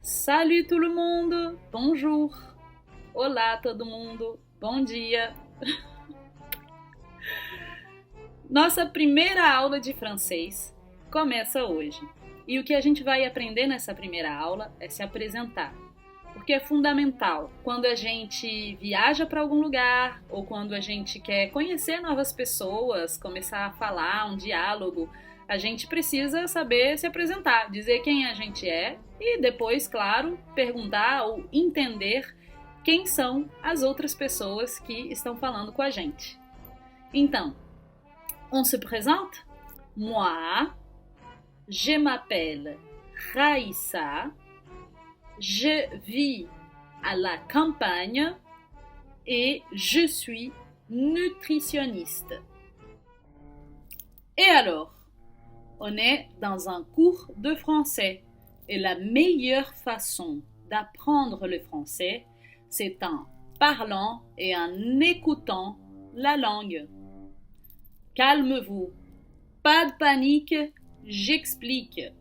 Salut tout le monde, bonjour. Olá todo mundo, bom dia. Nossa primeira aula de francês começa hoje. E o que a gente vai aprender nessa primeira aula é se apresentar. Porque é fundamental quando a gente viaja para algum lugar ou quando a gente quer conhecer novas pessoas, começar a falar um diálogo, a gente precisa saber se apresentar, dizer quem a gente é e depois, claro, perguntar ou entender quem são as outras pessoas que estão falando com a gente. Então, on se présente? Moi, je m'appelle Raissa, je vis à la campagne et je suis nutritionniste. Et alors? On est dans un cours de français et la meilleure façon d'apprendre le français, c'est en parlant et en écoutant la langue. Calmez-vous, pas de panique, j'explique.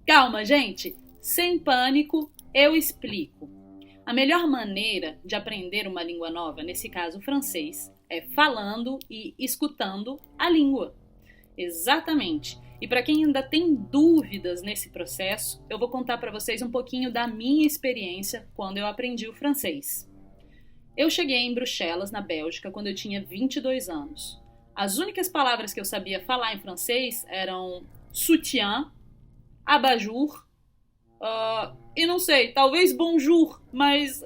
Calma, gente, sem pânico, eu explico. A melhor maneira de aprender uma língua nova, nesse caso o francês, é falando e escutando a língua. Exatamente. E para quem ainda tem dúvidas nesse processo, eu vou contar para vocês um pouquinho da minha experiência quando eu aprendi o francês. Eu cheguei em Bruxelas, na Bélgica, quando eu tinha 22 anos. As únicas palavras que eu sabia falar em francês eram soutien, abat-jour e não sei, talvez bonjour, mas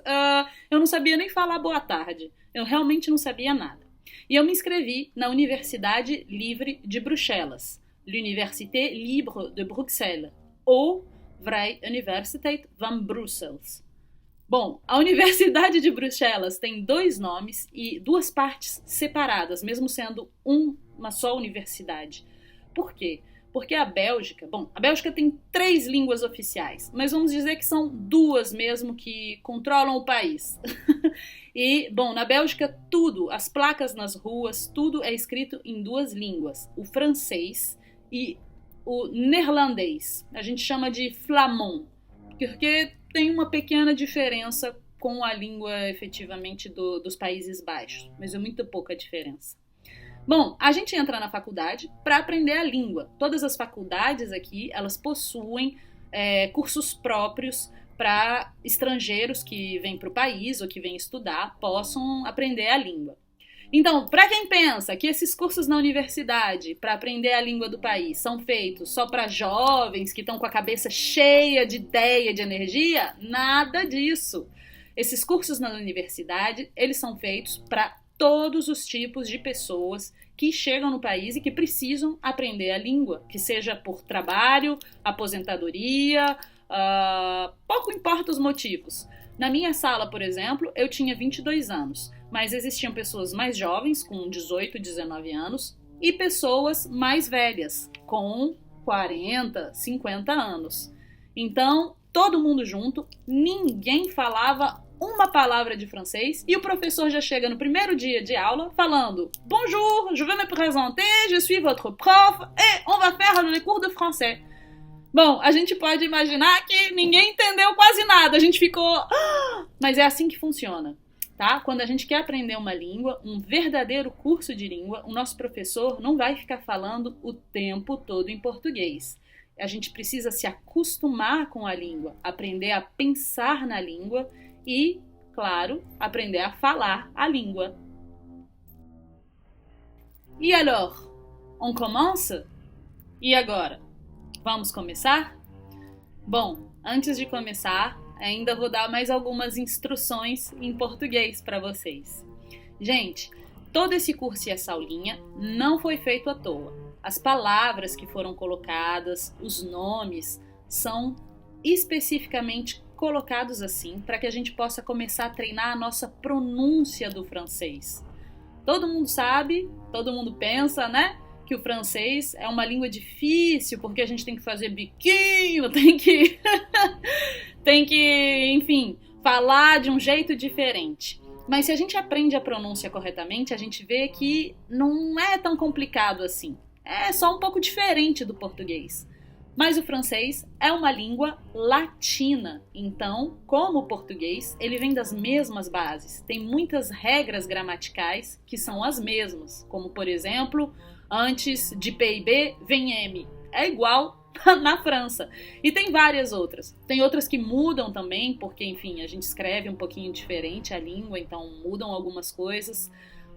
eu não sabia nem falar boa tarde. Eu realmente não sabia nada. E eu me inscrevi na Universidade Livre de Bruxelas, l'Université Libre de Bruxelles, ou Vrije Universiteit van Brussels. Bom, a Universidade de Bruxelas tem dois nomes e duas partes separadas, mesmo sendo uma só universidade. Por quê? Porque a Bélgica tem 3 línguas oficiais, mas vamos dizer que são 2 mesmo que controlam o país. E, bom, na Bélgica tudo, as placas nas ruas, tudo é escrito em 2 línguas, o francês e o neerlandês. A gente chama de flamand, porque tem uma pequena diferença com a língua efetivamente dos Países Baixos, mas é muito pouca diferença. Bom, a gente entra na faculdade para aprender a língua. Todas as faculdades aqui, elas possuem cursos próprios para estrangeiros que vêm para o país ou que vêm estudar, possam aprender a língua. Então, para quem pensa que esses cursos na universidade para aprender a língua do país são feitos só para jovens que estão com a cabeça cheia de ideia, de energia, nada disso. Esses cursos na universidade, eles são feitos para todos os tipos de pessoas que chegam no país e que precisam aprender a língua, que seja por trabalho, aposentadoria, pouco importa os motivos. Na minha sala, por exemplo, eu tinha 22 anos, mas existiam pessoas mais jovens, com 18, 19 anos, e pessoas mais velhas, com 40, 50 anos. Então, todo mundo junto, ninguém falava uma palavra de francês e o professor já chega no primeiro dia de aula falando Bonjour, je vais me présenter, je suis votre prof et on va faire le cours de français. Bom, a gente pode imaginar que ninguém entendeu quase nada, a gente ficou... Mas é assim que funciona, tá? Quando a gente quer aprender uma língua, um verdadeiro curso de língua, o nosso professor não vai ficar falando o tempo todo em português. A gente precisa se acostumar com a língua, aprender a pensar na língua e, claro, aprender a falar a língua. E alors, on commence? E agora? Vamos começar? Bom, antes de começar, ainda vou dar mais algumas instruções em português para vocês. Gente, todo esse curso e essa aulinha não foi feito à toa. As palavras que foram colocadas, os nomes, são especificamente colocados assim para que a gente possa começar a treinar a nossa pronúncia do francês. Todo mundo sabe, todo mundo pensa, né? Que o francês é uma língua difícil porque a gente tem que fazer biquinho, tem que, enfim, falar de um jeito diferente. Mas se a gente aprende a pronúncia corretamente, a gente vê que não é tão complicado assim. É só um pouco diferente do português. Mas o francês é uma língua latina, então, como o português, ele vem das mesmas bases. Tem muitas regras gramaticais que são as mesmas, como, por exemplo, antes de PIB vem M. É igual na França. E tem várias outras. Tem outras que mudam também, porque, enfim, a gente escreve um pouquinho diferente a língua, então mudam algumas coisas.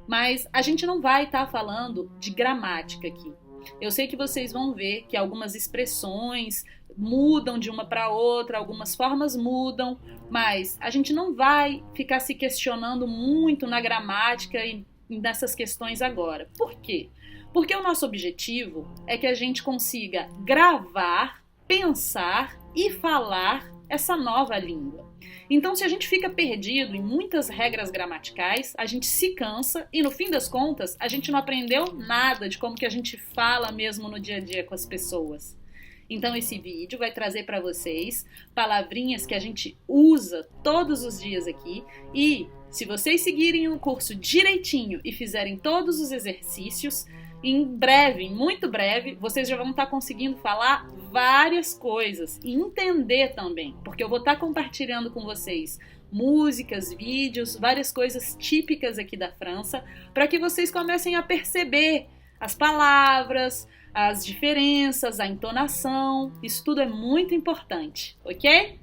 Mas a gente não vai estar falando de gramática aqui. Eu sei que vocês vão ver que algumas expressões mudam de uma para outra, algumas formas mudam, mas a gente não vai ficar se questionando muito na gramática e nessas questões agora. Por quê? Porque o nosso objetivo é que a gente consiga gravar, pensar e falar essa nova língua. Então, se a gente fica perdido em muitas regras gramaticais, a gente se cansa e, no fim das contas, a gente não aprendeu nada de como que a gente fala mesmo no dia a dia com as pessoas. Então, esse vídeo vai trazer para vocês palavrinhas que a gente usa todos os dias aqui e, se vocês seguirem o curso direitinho e fizerem todos os exercícios, em breve, muito breve, vocês já vão estar conseguindo falar várias coisas e entender também, porque eu vou estar compartilhando com vocês músicas, vídeos, várias coisas típicas aqui da França, para que vocês comecem a perceber as palavras, as diferenças, a entonação. Isso tudo é muito importante, ok?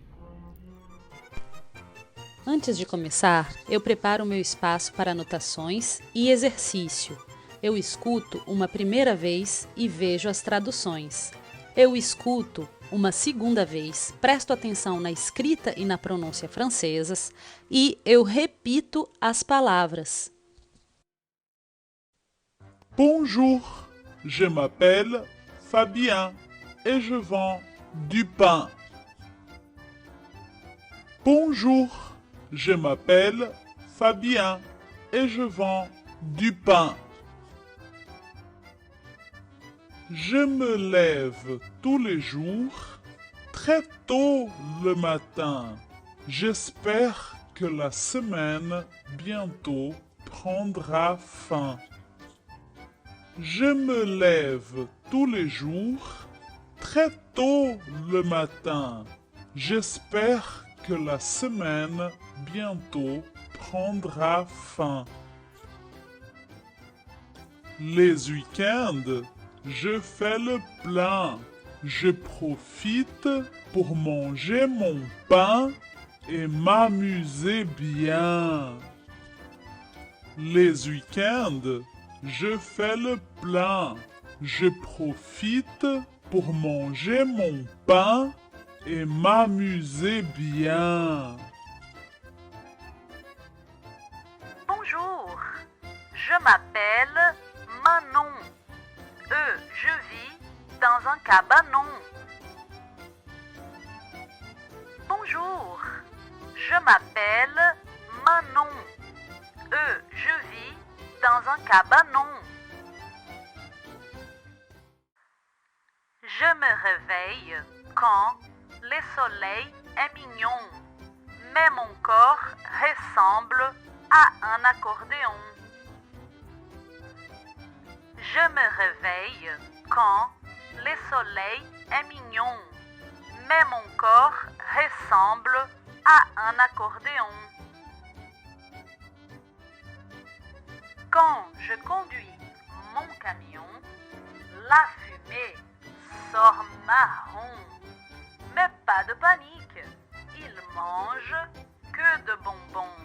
Antes de começar, eu preparo o meu espaço para anotações e exercício. Eu escuto uma primeira vez e vejo as traduções. Eu escuto uma segunda vez, presto atenção na escrita e na pronúncia francesas e eu repito as palavras. Bonjour, je m'appelle Fabien et je vends du pain. Bonjour, je m'appelle Fabien et je vends du pain. Je me lève tous les jours très tôt le matin. J'espère que la semaine bientôt prendra fin. Je me lève tous les jours très tôt le matin. J'espère que la semaine bientôt prendra fin. Les week-ends, je fais le plein. Je profite pour manger mon pain et m'amuser bien. Les week-ends, je fais le plein. Je profite pour manger mon pain et m'amuser bien. Bonjour, je m'appelle Manon. Je vis dans un cabanon. Bonjour, je m'appelle Manon. Je vis dans un cabanon. Je me réveille quand le soleil est mignon, mais mon corps ressemble à un accordéon. Je me réveille quand le soleil est mignon, mais mon corps ressemble à un accordéon. Quand je conduis mon camion, la fumée sort marron. Mais pas de panique, il mange que de bonbons.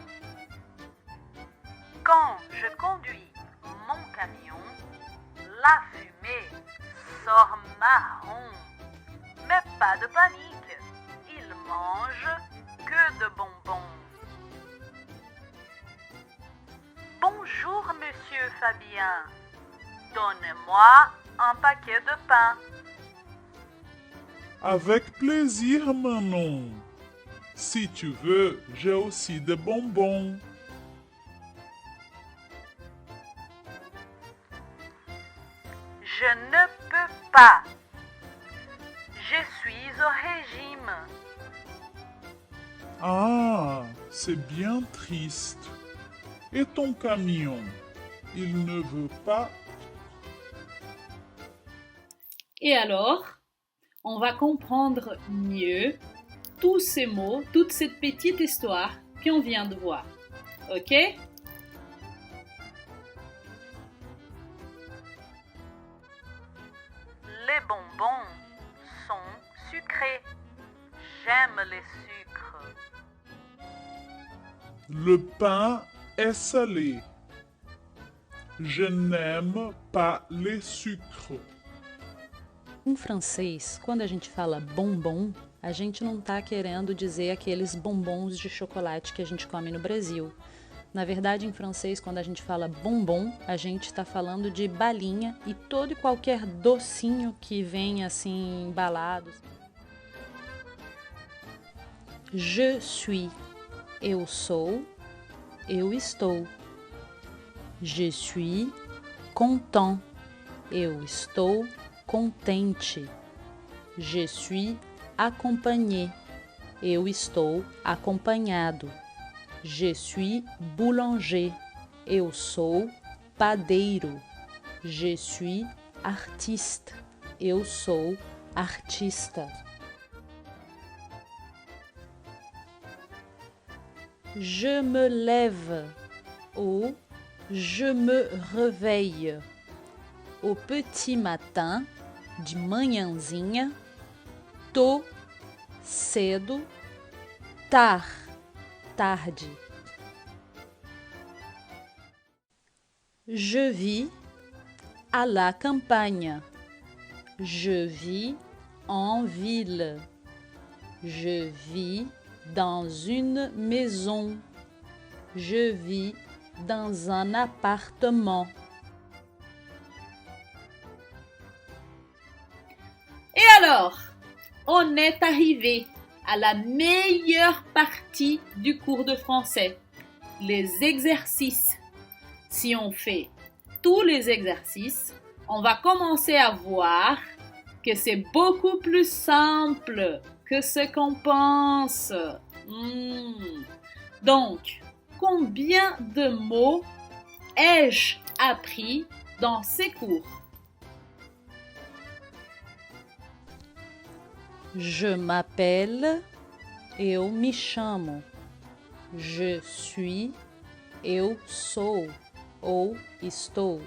Quand je conduis mon camion, la fumée sort marron. Mais pas de panique, il mange que de bonbons. Bonjour, monsieur Fabien. Donnez-moi un paquet de pain. Avec plaisir, Manon. Si tu veux, j'ai aussi des bonbons. Je ne peux pas. Je suis au régime. Ah, c'est bien triste. Et ton camion, il ne veut pas? Et alors? on va comprendre mieux tous ces mots, toute cette petite histoire qu'on vient de voir. Ok? Les bonbons sont sucrés. J'aime les sucres. Le pain est salé. Je n'aime pas les sucres. Em francês, quando a gente fala bombom, a gente não está querendo dizer aqueles bombons de chocolate que a gente come no Brasil. Na verdade, em francês, quando a gente fala bombom, a gente está falando de balinha e todo e qualquer docinho que vem assim embalado. Je suis, eu sou, eu estou. Je suis content, eu estou contente. Je suis accompagné, eu estou acompanhado. Je suis boulanger, eu sou padeiro. Je suis artiste, eu sou artista. Je me lève ou je me réveille. Au petit matin, de manhãzinha, tô, cedo, tarde. Je vis à la campagne. Je vis en ville. Je vis dans une maison. Je vis dans un appartement. Et alors, on est arrivé à la meilleure partie du cours de français, les exercices. Si on fait tous les exercices, on va commencer à voir que c'est beaucoup plus simple que ce qu'on pense. Donc, combien de mots ai-je appris dans ces cours? Je m'appelle, eu me chamo. Je suis, eu sou ou estou.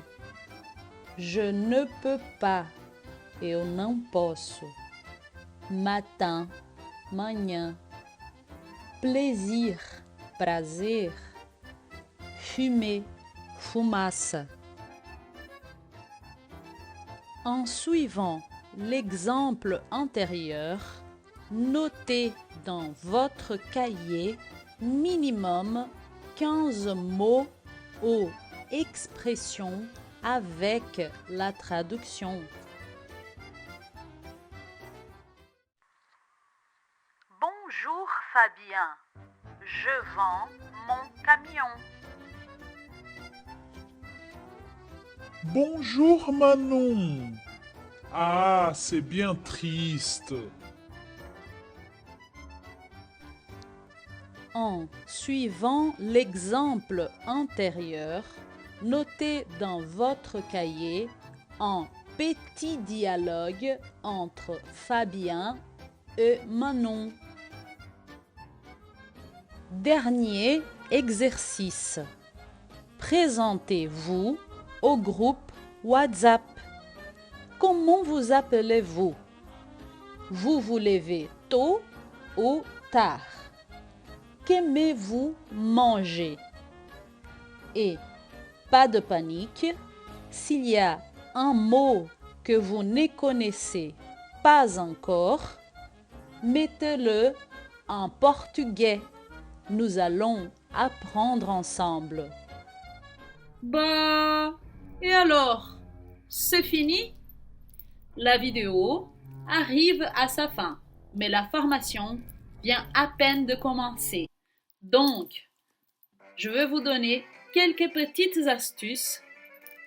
Je ne peux pas, eu não posso. Matin, manhã. Plaisir, prazer. Fumer, fumaça. En suivant l'exemple antérieur, notez dans votre cahier minimum 15 mots ou expressions avec la traduction. Bonjour Fabien, je vends mon camion. Bonjour Manon. Ah, c'est bien triste. En suivant l'exemple antérieur, notez dans votre cahier un petit dialogue entre Fabien et Manon. Dernier exercice. Présentez-vous au groupe WhatsApp. Comment vous appelez-vous? Vous vous levez tôt ou tard? Qu'aimez-vous manger? Et pas de panique, s'il y a un mot que vous ne connaissez pas encore, mettez-le en portugais. Nous allons apprendre ensemble. Bah, et alors, c'est fini? La vidéo arrive à sa fin, mais la formation vient à peine de commencer. Donc, je vais vous donner quelques petites astuces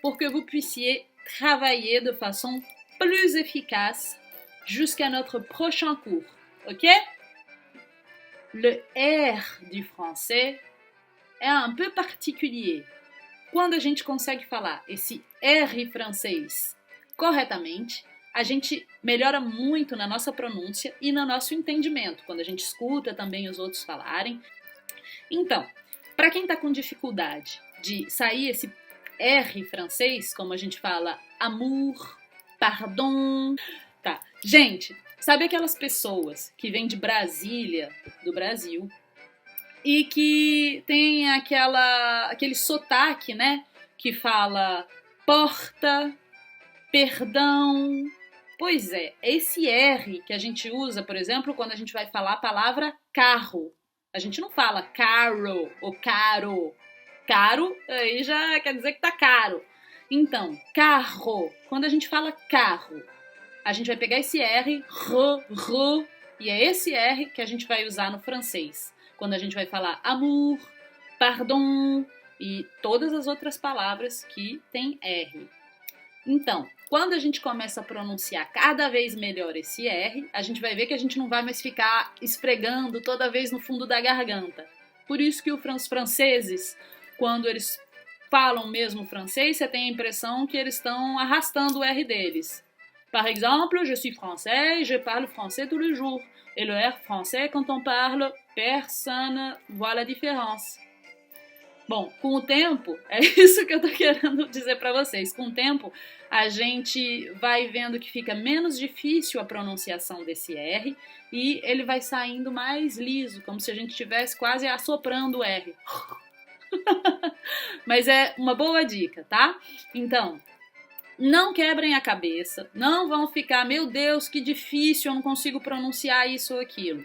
pour que vous puissiez travailler de façon plus efficace jusqu'à notre prochain cours, ok? Le R du français é un peu particulier. Quando a gente consegue falar esse R francês corretamente, a gente melhora muito na nossa pronúncia e no nosso entendimento, quando a gente escuta também os outros falarem. Então, para quem está com dificuldade de sair esse R francês, como a gente fala amour, pardon, tá? Gente, sabe aquelas pessoas que vêm de Brasília, do Brasil, e que tem aquele sotaque, né? Que fala porta, perdão. Pois é, esse R que a gente usa, por exemplo, quando a gente vai falar a palavra carro. A gente não fala caro ou caro. Caro, aí já quer dizer que tá caro. Então, carro. Quando a gente fala carro, a gente vai pegar esse R, e é esse R que a gente vai usar no francês. Quando a gente vai falar amour, pardon e todas as outras palavras que tem R. Então, quando a gente começa a pronunciar cada vez melhor esse R, a gente vai ver que a gente não vai mais ficar esfregando toda vez no fundo da garganta. Por isso que os franceses, quando eles falam mesmo francês, você tem a impressão que eles estão arrastando o R deles. Par exemple, je suis français, je parle français tous les jours. Et le R français, quand on parle, personne voit la différence. Bom, com o tempo, é isso que eu tô querendo dizer para vocês. Com o tempo, a gente vai vendo que fica menos difícil a pronunciação desse R e ele vai saindo mais liso, como se a gente estivesse quase assoprando o R. Mas é uma boa dica, tá? Então, não quebrem a cabeça, não vão ficar, meu Deus, que difícil, eu não consigo pronunciar isso ou aquilo.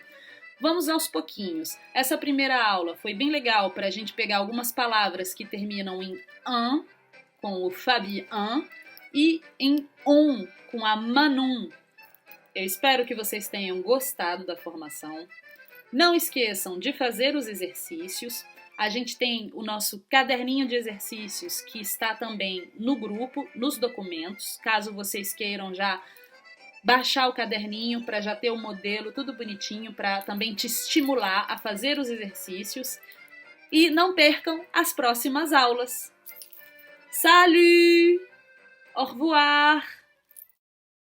Vamos aos pouquinhos. Essa primeira aula foi bem legal para a gente pegar algumas palavras que terminam em an, com o Fabien, e em on, com a Manon. Eu espero que vocês tenham gostado da formação. Não esqueçam de fazer os exercícios. A gente tem o nosso caderninho de exercícios que está também no grupo, nos documentos, caso vocês queiram já baixar o caderninho para já ter o modelo tudo bonitinho para também te estimular a fazer os exercícios. E não percam as próximas aulas. Salut! Au revoir!